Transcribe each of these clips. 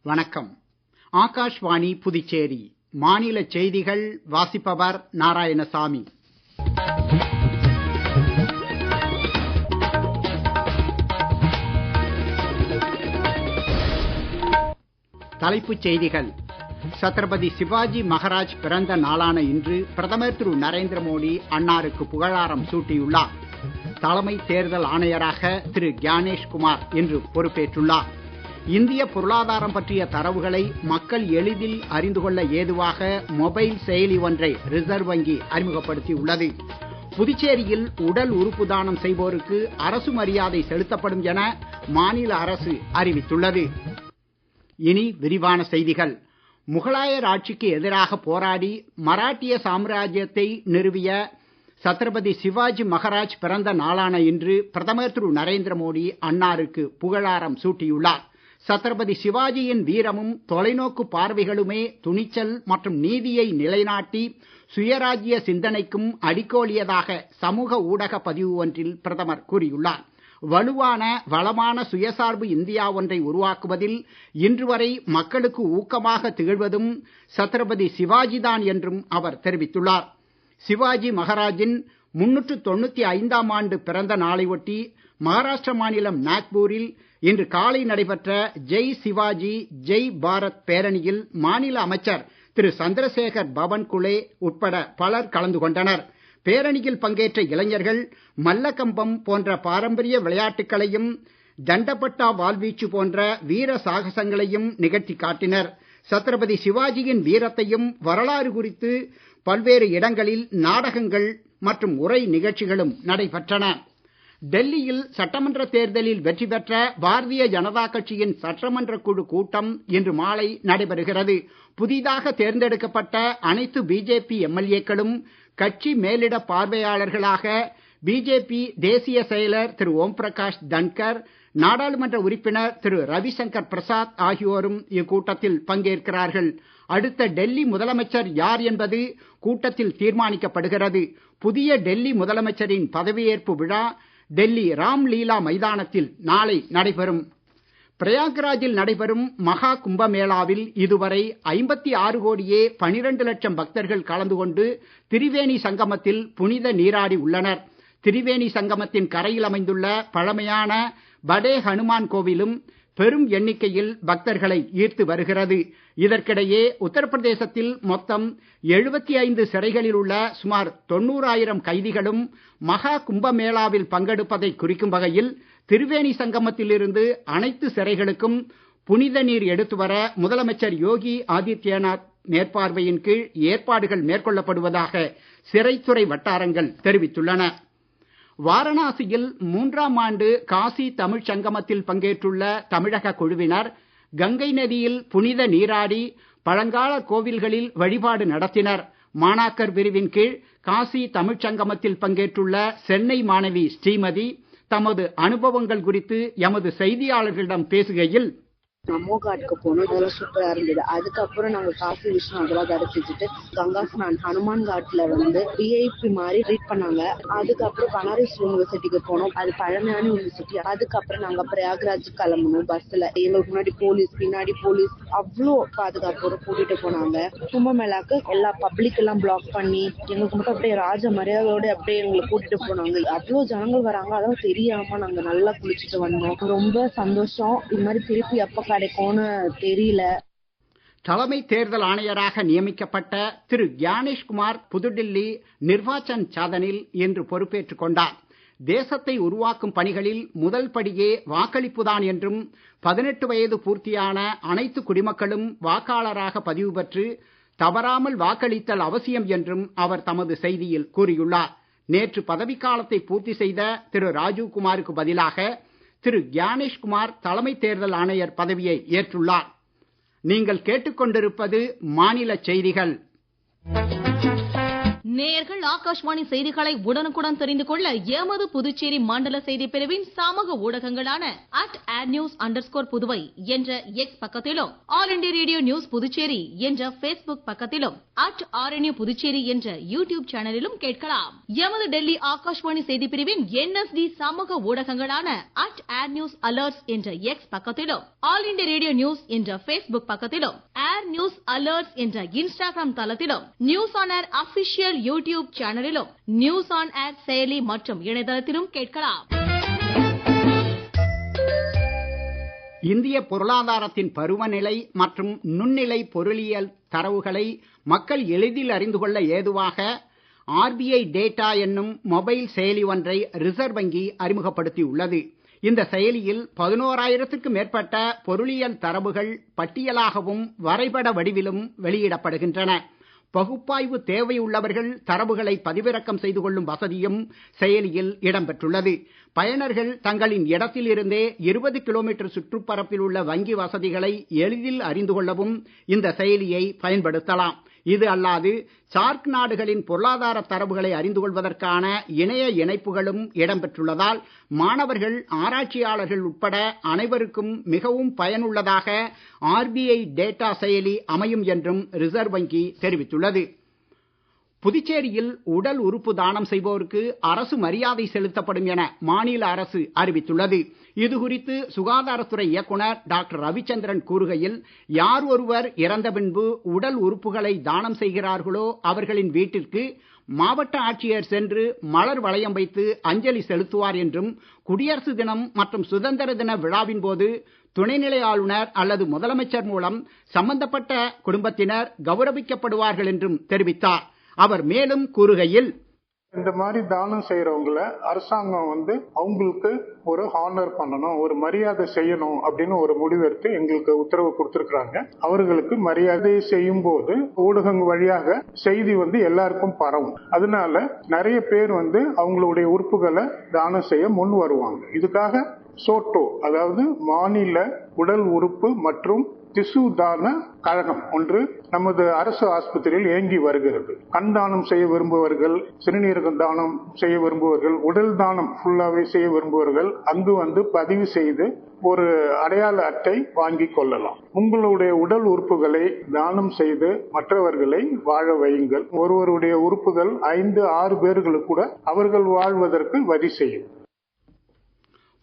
வணக்கம். ஆகாஷ்வாணி புதுச்சேரி மாநில செய்திகள் வாசிப்பவர் நாராயணசாமி. தலைப்புச் செய்திகள். சத்ரபதி சிவாஜி மகாராஜ் பிறந்த நாளான இன்று பிரதமர் திரு நரேந்திர மோடி அன்னாருக்கு புகழாரம் சூட்டியுள்ளார். தலைமை தேர்தல் ஆணையராக திரு கியானேஷ் குமார் இன்று பொறுப்பேற்றுள்ளார். இந்திய பொருளாதாரம் பற்றிய தரவுகளை மக்கள் எளிதில் அறிந்து கொள்ள ஏதுவாக மொபைல் செயலி ஒன்றை ரிசர்வ் வங்கி அறிமுகப்படுத்தியுள்ளது. புதுச்சேரியில் உடல் உறுப்பு தானம் செய்வோருக்கு அரசு மரியாதை செலுத்தப்படும் என மாநில அரசு அறிவித்துள்ளது. இனி விரிவான செய்திகள். முகலாயர் ஆட்சிக்கு எதிராக போராடி மராட்டிய சாம்ராஜ்யத்தை நிறுவிய சத்ரபதி சிவாஜி மகாராஜ் பிறந்த நாளான இன்று பிரதமர் திரு நரேந்திர மோடி அன்னாருக்கு புகழாரம் சூட்டியுள்ளார். சத்ரபதி சிவாஜியின் வீரமும் தொலைநோக்கு பார்வைகளுமே துணிச்சல் மற்றும் நீதியை நிலைநாட்டி சுயராஜ்ய சிந்தனைக்கும் அடிக்கோலியதாக சமூக ஊடக பதிவு ஒன்றில் பிரதமர் கூறியுள்ளார். வலுவான வளமான சுயசார்பு இந்தியா ஒன்றை உருவாக்குவதில் இன்று வரை மக்களுக்கு ஊக்கமாக திகழ்வதும் சத்ரபதி சிவாஜிதான் என்றும் அவர் தெரிவித்துள்ளார். சிவாஜி மகாராஜின் 395ஆம் ஆண்டு பிறந்த நாளை ஒட்டி மகாராஷ்டிர மாநிலம் நாக்பூரில் இன்று காலை நடைபெற்ற ஜெய் சிவாஜி ஜெய் பாரத் பேரணியில் மாநில அமைச்சர் திரு சந்திரசேகர் பவன்குலே உட்பட பலர் கலந்து கொண்டனர். பேரணியில் பங்கேற்ற இளைஞர்கள் மல்லகம்பம் போன்ற பாரம்பரிய விளையாட்டுகளையும் தண்டப்பட்டா வாள்வீச்சு போன்ற வீர சாகசங்களையும் நிகழ்த்தி காட்டினர். சத்ரபதி சிவாஜியின் வீரத்தையும் வரலாறு குறித்து பல்வேறு இடங்களில் நாடகங்கள் மற்றும் உரை நிகழ்ச்சிகளும் நடைபெற்றன. டெல்லியில் சட்டமன்ற தேர்தலில் வெற்றி பெற்ற பாரதிய ஜனதா கட்சியின் சட்டமன்ற குழு கூட்டம் இன்று மாலை நடைபெறுகிறது. புதிதாக தேர்ந்தெடுக்கப்பட்ட அனைத்து பிஜேபி எம்எல்ஏக்களும் கட்சி மேலிட பார்வையாளர்களாக பிஜேபி தேசிய செயலர் திரு ஓம் பிரகாஷ் தன்கர், நாடாளுமன்ற உறுப்பினர் திரு ரவிசங்கர் பிரசாத் ஆகியோரும் இக்கூட்டத்தில் பங்கேற்கிறார்கள். அடுத்த டெல்லி முதலமைச்சர் யார் என்பது கூட்டத்தில் தீர்மானிக்கப்படுகிறது. புதிய டெல்லி முதலமைச்சரின் பதவியேற்பு விழா டெல்லி ராம்லீலா மைதானத்தில் நாளை நடைபெறும். பிரயாக்ராஜில் நடைபெறும் மகா கும்பமேளாவில் இதுவரை 56 கோடியே 12 லட்சம் பக்தர்கள் கலந்து கொண்டு திரிவேணி சங்கமத்தில் புனித நீராடி உள்ளனர். திரிவேணி சங்கமத்தின் கரையில் அமைந்துள்ள பழமையான படே ஹனுமான் கோவிலும் பெரும் எண்ணிக்கையில் பக்தர்களை ஈர்த்து வருகிறது. இதற்கிடையே உத்தரப்பிரதேசத்தில் மொத்தம் 75 சிறைகளில் உள்ள சுமார் 90,000 கைதிகளும் மகா கும்பமேளாவில் பங்கெடுப்பதை குறிக்கும் வகையில் திரிவேணி சங்கமத்தில் இருந்து அனைத்து சிறைகளுக்கும் புனித நீர் எடுத்து வர முதலமைச்சர் யோகி ஆதித்யநாத் மேற்பார்வையின் கீழ் ஏற்பாடுகள் மேற்கொள்ளப்படுவதாக சிறைத்துறை வட்டாரங்கள் தெரிவித்துள்ளன. வாரணாசியில் 3ஆம் ஆண்டு காசி தமிழ்ச் சங்கமத்தில் பங்கேற்றுள்ள தமிழக குழுவினர் கங்கை நதியில் புனித நீராடி பழங்கால கோவில்களில் வழிபாடு நடத்தினர். மாணாக்கர் பிரிவின் கீழ் காசி தமிழ்ச் சங்கமத்தில் பங்கேற்றுள்ள சென்னை மாணவி ஸ்ரீமதி தமது அனுபவங்கள் குறித்து எமது செய்தியாளர்களிடம் பேசுகையில், நமோ காட்டுக்கு போனோம். அதெல்லாம் சூப்பரா இருந்தது. அதுக்கப்புறம் நாங்க காசி விஸ்வநாதெல்லாம் தரிசிச்சுட்டு கங்கா ஸ்நான் ஹனுமான் காட்ல விஐபி மாதிரி ட்ரீட் பண்ணாங்க. அதுக்கப்புறம் பனாரஸ் யூனிவர்சிட்டிக்கு போனோம். அது பழமையான யூனிவர்சிட்டி. அதுக்கப்புறம் நாங்க பிரயாக்ராஜ் கிளம்பணும் பஸ்ல. எங்களுக்கு முன்னாடி போலீஸ், பின்னாடி போலீஸ், அவ்வளோ பாதுகாப்போட கூட்டிட்டு போனாங்க. கும்பமேளாக்கு எல்லா பப்ளிக் எல்லாம் பிளாக் பண்ணி எங்களுக்கு மட்டும் அப்படியே ராஜ மரியாதையோட அப்படியே எங்களை கூட்டிட்டு போனாங்க. அவ்வளோ ஜனங்கள் வராங்க. அதெல்லாம் தெரியாம நாங்க நல்லா குளிச்சுட்டு வந்தோம். ரொம்ப சந்தோஷம். இது மாதிரி திருப்பி எப்ப கிடைக்கும்னு தெரியல. தலைமை தேர்தல் ஆணையராக நியமிக்கப்பட்ட திரு கியானேஷ் குமார் புதுடில்லி நிர்வாச்சன் சதனில் இன்று பொறுப்பேற்றுக் கொண்டார். தேசத்தை உருவாக்கும் பணிகளில் முதல் படியே வாக்களிப்புதான் என்றும் 18 வயது பூர்த்தியான அனைத்து குடிமக்களும் வாக்காளராக பதிவு பெற்று தவறாமல் வாக்களித்தல் அவசியம் என்றும் அவர் தமது செய்தியில் கூறியுள்ளார். நேற்று பதவிக்காலத்தை பூர்த்தி செய்த திரு ராஜீவ் குமாருக்கு பதிலாக திரு கியானேஷ் குமார் தலைமை தேர்தல் ஆணையர் பதவியை ஏற்றுள்ளார். நீங்கள் கேட்டுக்கொண்டிருப்பது மாநில செய்திகள். நேயர்கள் ஆகாஷ்வாணி செய்திகளை உடனுக்குடன் தெரிந்து கொள்ள எமது புதுச்சேரி மண்டல செய்தி பிரிவின் சமூக ஊடகங்களான @adnews_புதுவை என்ற எக்ஸ் பக்கத்திலும், all India radio news Puducherry என்ற பேஸ்புக் பக்கத்திலும், @RNU புதுச்சேரி என்ற யூடியூப் சேனலிலும் கேட்கலாம். எமது டெல்லி ஆகாஷ்வாணி செய்தி பிரிவின் NSD சமூக ஊடகங்களான @AirNewsAlerts என்ற எக்ஸ் பக்கத்திலும், ஆல் இண்டியா ரேடியோ நியூஸ் என்ற பேஸ்புக் பக்கத்திலும், ஏர் நியூஸ் அலர்ட்ஸ் என்ற இன்ஸ்டாகிராம் தளத்திலும், news on air official YouTube சேனலிலும், நியூஸ் ஆன் ஏர் செயலி மற்றும் இணையதளத்திலும் கேட்கலாம். இந்திய பொருளாதாரத்தின் பருவநிலை மற்றும் நுண்ணிலை பொருளியல் தரவுகளை மக்கள் எளிதில் அறிந்து கொள்ள ஏதுவாக RBI டேட்டா என்னும் மொபைல் செயலி ஒன்றை ரிசர்வ் வங்கி அறிமுகப்படுத்தியுள்ளது. இந்த செயலியில் 11,000க்கும் மேற்பட்ட பொருளியல் தரவுகள் பட்டியலாகவும் வரைபட வடிவிலும் வெளியிடப்படுகின்றன. பகுப்பாய்வு தேவையுள்ளவர்கள் தரவுகளை பதிவிறக்கம் செய்து கொள்ளும் வசதியும் செயலியில் இடம்பெற்றுள்ளது. பயனர்கள் தங்களின் இடத்தில் இருந்தே 20 கிலோமீட்டர் சுற்றுப்பரப்பில் உள்ள வங்கி வசதிகளை எளிதில் அறிந்து கொள்ளவும் இந்த செயலியை பயன்படுத்தலாம். இது அல்லாது சார்க் நாடுகளின் பொருளாதார தரவுகளை அறிந்து கொள்வதற்கான இணைய இணைப்புகளும் இடம்பெற்றுள்ளதால் மாணவர்கள், ஆராய்ச்சியாளர்கள் உட்பட அனைவருக்கும் மிகவும் பயனுள்ளதாக RBI டேட்டா செயலி அமையும் என்றும் ரிசர்வ் வங்கி தெரிவித்துள்ளது. புதுச்சேரியில் உடல் உறுப்பு தானம் செய்வோருக்கு அரசு மரியாதை செலுத்தப்படும் என மாநில அரசு அறிவித்துள்ளது. இது குறித்து சுகாதாரத்துறை இயக்குனர் டாக்டர் ரவிச்சந்திரன் கூறுகையில், யார் ஒருவர் இறந்த பின்பு உடல் உறுப்புகளை தானம் செய்கிறார்களோ அவர்களின் வீட்டிற்கு மாவட்ட ஆட்சியர் சென்று மலர் வளையம் வைத்து அஞ்சலி செலுத்துவார் என்றும், குடியரசு தினம் மற்றும் சுதந்திர தின விழாவின் போது துணைநிலை ஆளுநர் அல்லது முதலமைச்சர் மூலம் சம்பந்தப்பட்ட குடும்பத்தினர் கௌரவிக்கப்படுவார்கள் என்றும் தெரிவித்தார். அவர் மேலும் கூறுகையில், இந்த மாதிரி தானம் செய்யறவங்கள அரசாங்கம் அவங்களுக்கு ஒரு ஹானர் பண்ணணும், ஒரு மரியாதை செய்யணும் அப்படின்னு ஒரு முடிவெடுத்து எங்களுக்கு உத்தரவு கொடுத்திருக்கிறாங்க. அவர்களுக்கு மரியாதை செய்யும் போது ஊடகங்கள் வழியாக செய்தி எல்லாருக்கும் பரவும். அதனால நிறைய பேர் அவங்களுடைய உறுப்புகளை தானம் செய்ய முன் வருவாங்க. இதுக்காக சோட்டோ, அதாவது மாநில உடல் உறுப்பு மற்றும் திசு தான கழகம் ஒன்று நமது அரசு ஆஸ்பத்திரியில் இயங்கி வருகிறது. கண் தானம் செய்ய விரும்புவர்கள், சிறுநீரகம் தானம் செய்ய விரும்புவர்கள், உடல் தானம் ஃபுல்லாவே செய்ய விரும்புவர்கள் அங்கு பதிவு செய்து ஒரு அடையாள அட்டை வாங்கி கொள்ளலாம். உங்களுடைய உடல் உறுப்புகளை தானம் செய்து மற்றவர்களை வாழ வையுங்கள். ஒருவருடைய உறுப்புகள் 5-6 பேர்களுக்கு கூட அவர்கள் வாழ்வதற்கு வழி செய்யும்.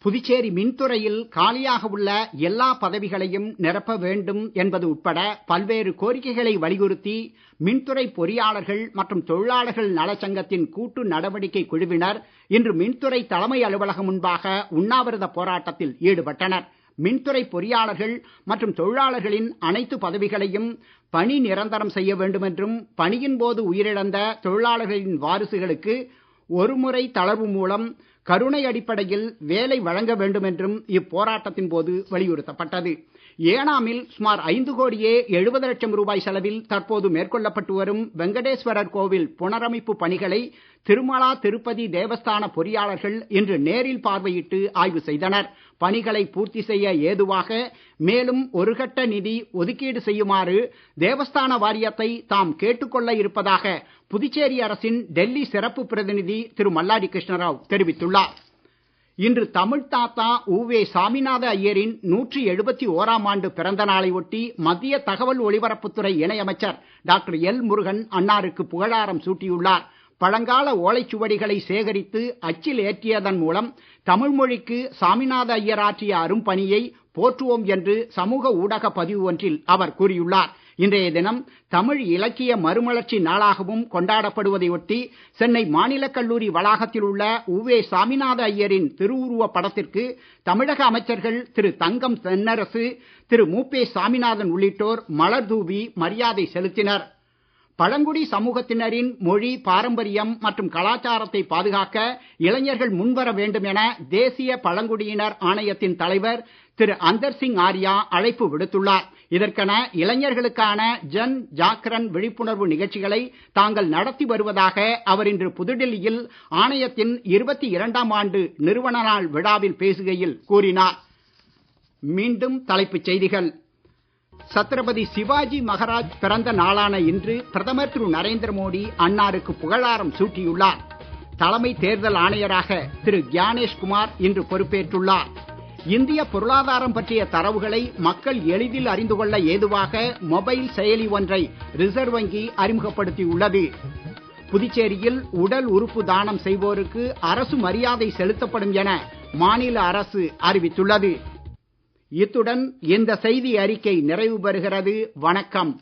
புதுச்சேரி மின்துறையில் காலியாக உள்ள எல்லா பதவிகளையும் நிரப்ப வேண்டும் என்பது உட்பட பல்வேறு கோரிக்கைகளை வலியுறுத்தி மின்துறை பொறியாளர்கள் மற்றும் தொழிலாளர்கள் நலச்சங்கத்தின் கூட்டு நடவடிக்கை குழுவினர் இன்று மின்துறை தலைமை அலுவலகம் முன்பாக உண்ணாவிரத போராட்டத்தில் ஈடுபட்டனர். மின்துறை பொறியாளர்கள் மற்றும் தொழிலாளர்களின் அனைத்து பதவிகளையும் பணி நிரந்தரம் செய்ய வேண்டும் என்றும், பணியின் போது உயிரிழந்த தொழிலாளர்களின் வாரிசுகளுக்கு ஒருமுறை தளர்வு மூலம் கருணை அடிப்படையில் வேலை வழங்க வேண்டும் என்றும் இப்போராட்டத்தின் போது வலியுறுத்தப்பட்டது. ஏனாமில் சுமார் 5,70,00,000 ரூபாய் செலவில் தற்போது மேற்கொள்ளப்பட்டு வரும் வெங்கடேஸ்வரர் கோவில் புனரமைப்பு பணிகளை திருமலா திருப்பதி தேவஸ்தான பொறியாளர்கள் இன்று நேரில் பார்வையிட்டு ஆய்வு செய்தனர். பணிகளை பூர்த்தி செய்ய ஏதுவாக மேலும் ஒரு கட்ட நிதி ஒதுக்கீடு செய்யுமாறு தேவஸ்தான வாரியத்தை தாம் கேட்டுக்கொள்ள இருப்பதாக புதுச்சேரி அரசின் டெல்லி சிறப்பு பிரதிநிதி திரு மல்லாடி கிருஷ்ணராவ் தெரிவித்துள்ளார். இன்று தமிழ் தாத்தா உவே சாமிநாத ஐயரின் 171ஆம் ஆண்டு பிறந்த நாளை ஒட்டி மத்திய தகவல் ஒலிபரப்புத்துறை இணையமைச்சர் டாக்டர் எல் முருகன் அன்னாருக்கு புகழாரம் சூட்டியுள்ளார். பழங்கால ஓலைச்சுவடிகளை சேகரித்து அச்சில் ஏற்றியதன் மூலம் தமிழ் மொழிக்கு சாமிநாத ஐயர் ஆற்றிய அரும்பணியை போற்றுவோம் என்று சமூக ஊடக பதிவு ஒன்றில் அவர் கூறியுள்ளார். இன்றைய தினம் தமிழ் இலக்கிய மறுமலர்ச்சி நாளாகவும் கொண்டாடப்படுவதை ஒட்டி சென்னை மாநிலக் கல்லூரி வளாகத்தில் உள்ள உவே சாமிநாத ஐயரின் திருவுருவப் படத்திற்கு தமிழக அமைச்சர்கள் திரு தங்கம் தென்னரசு, திரு மு.பே. சாமிநாதன் உள்ளிட்டோர் மலர் தூவி மரியாதை செலுத்தினர். பழங்குடி சமூகத்தினரின் மொழி, பாரம்பரியம் மற்றும் கலாச்சாரத்தை பாதுகாக்க இளைஞர்கள் முன்வர வேண்டும் என தேசிய பழங்குடியினர் ஆணையத்தின் தலைவர் திரு அந்தர் சிங் ஆர்யா அழைப்பு விடுத்துள்ளார். இதற்கென இளைஞர்களுக்கான ஜன் ஜாக்ரன் விழிப்புணர்வு நிகழ்ச்சிகளை தாங்கள் நடத்தி வருவதாக அவர் இன்று புதுடெல்லியில் ஆணையத்தின் 22ஆம் ஆண்டு நிறுவன நாள் விழாவில் பேசுகையில் கூறினார். மீண்டும் தலைப்புச் செய்திகள். சத்ரபதி சிவாஜி மகாராஜ் பிறந்த நாளான இன்று பிரதமர் திரு நரேந்திர மோடி அன்னாருக்கு புகழாரம் சூட்டியுள்ளார். தலைமை தேர்தல் ஆணையராக திரு கியானேஷ்குமார் இன்று பொறுப்பேற்றுள்ளார். இந்திய பொருளாதாரம் பற்றிய தரவுகளை மக்கள் எளிதில் அறிந்து கொள்ள ஏதுவாக மொபைல் செயலி ஒன்றை ரிசர்வ் வங்கி அறிமுகப்படுத்தியுள்ளது. புதுச்சேரியில் உடல் உறுப்பு தானம் செய்வோருக்கு அரசு மரியாதை செலுத்தப்படும் என மாநில அரசு அறிவித்துள்ளது. இத்துடன் இந்த செய்தி அறிக்கை நிறைவு பெறுகிறது. வணக்கம்.